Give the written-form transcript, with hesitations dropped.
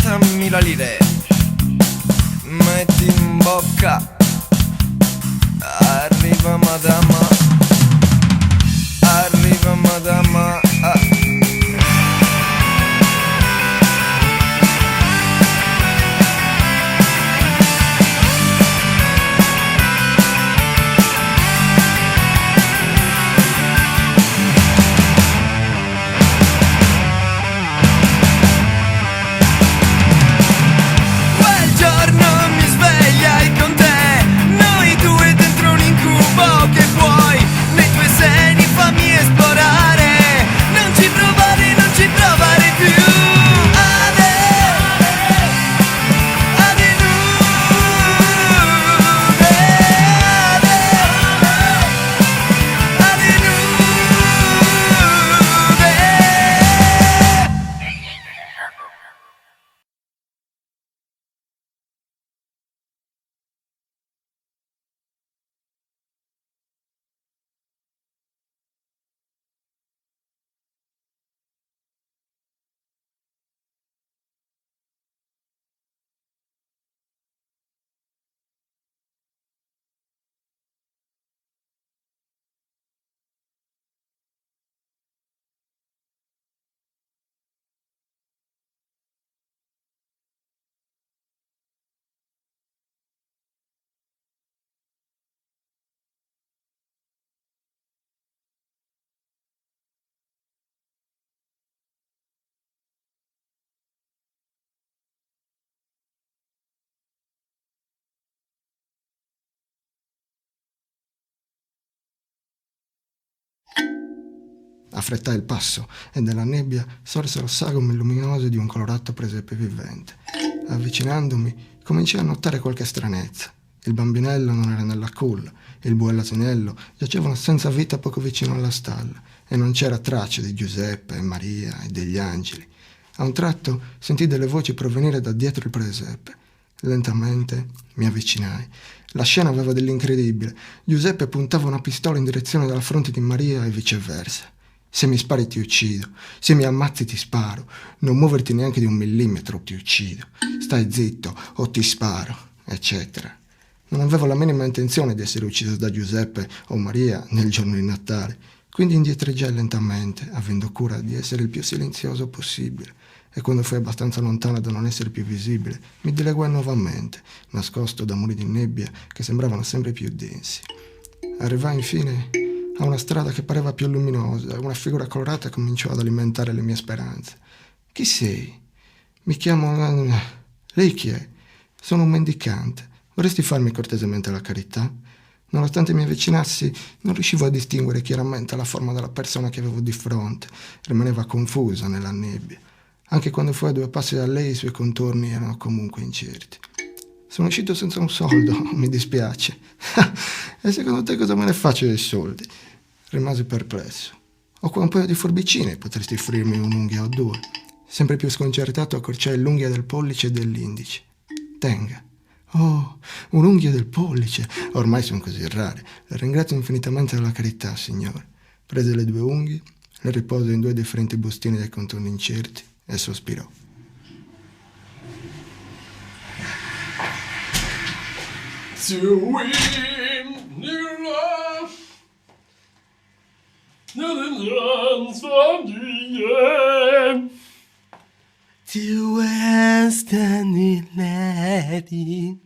50.000 lire, metti in bocca, arriva madama, arriva madama. Affrettai il passo e nella nebbia sorsero sagome luminose di un colorato presepe vivente. Avvicinandomi, cominciai a notare qualche stranezza. Il bambinello non era nella culla, il bue e l'asinello giacevano senza vita poco vicino alla stalla e non c'era traccia di Giuseppe e Maria e degli angeli. A un tratto sentii delle voci provenire da dietro il presepe. Lentamente mi avvicinai. La scena aveva dell'incredibile. Giuseppe puntava una pistola in direzione della fronte di Maria e viceversa. Se mi spari ti uccido, se mi ammazzi ti sparo, non muoverti neanche di 1 millimetro ti uccido, stai zitto o ti sparo, eccetera. Non avevo la minima intenzione di essere ucciso da Giuseppe o Maria nel giorno di Natale, quindi indietreggiai lentamente, avendo cura di essere il più silenzioso possibile, e quando fui abbastanza lontano da non essere più visibile, mi dileguai nuovamente, nascosto da muri di nebbia che sembravano sempre più densi. Arrivai infine a una strada che pareva più luminosa, una figura colorata cominciò ad alimentare le mie speranze. Chi sei? Mi chiamo... Lei chi è? Sono un mendicante. Vorresti farmi cortesemente la carità? Nonostante mi avvicinassi, non riuscivo a distinguere chiaramente la forma della persona che avevo di fronte. Rimaneva confusa nella nebbia. Anche quando fui a 2 passi da lei, i suoi contorni erano comunque incerti. Sono uscito senza un soldo, mi dispiace. E secondo te cosa me ne faccio dei soldi? Rimasi perplesso. Ho qua un paio di forbicine, potresti offrirmi un'unghia o 2. Sempre più sconcertato accorciai l'unghia del pollice e dell'indice. Tenga. Oh, un'unghia del pollice. Ormai sono così rare. Le ringrazio infinitamente della carità, signore. Prese le 2 unghie, le riposò in 2 differenti bustine dai contorni incerti e sospirò. To win new love, nothing runs from the end. To Western Lady.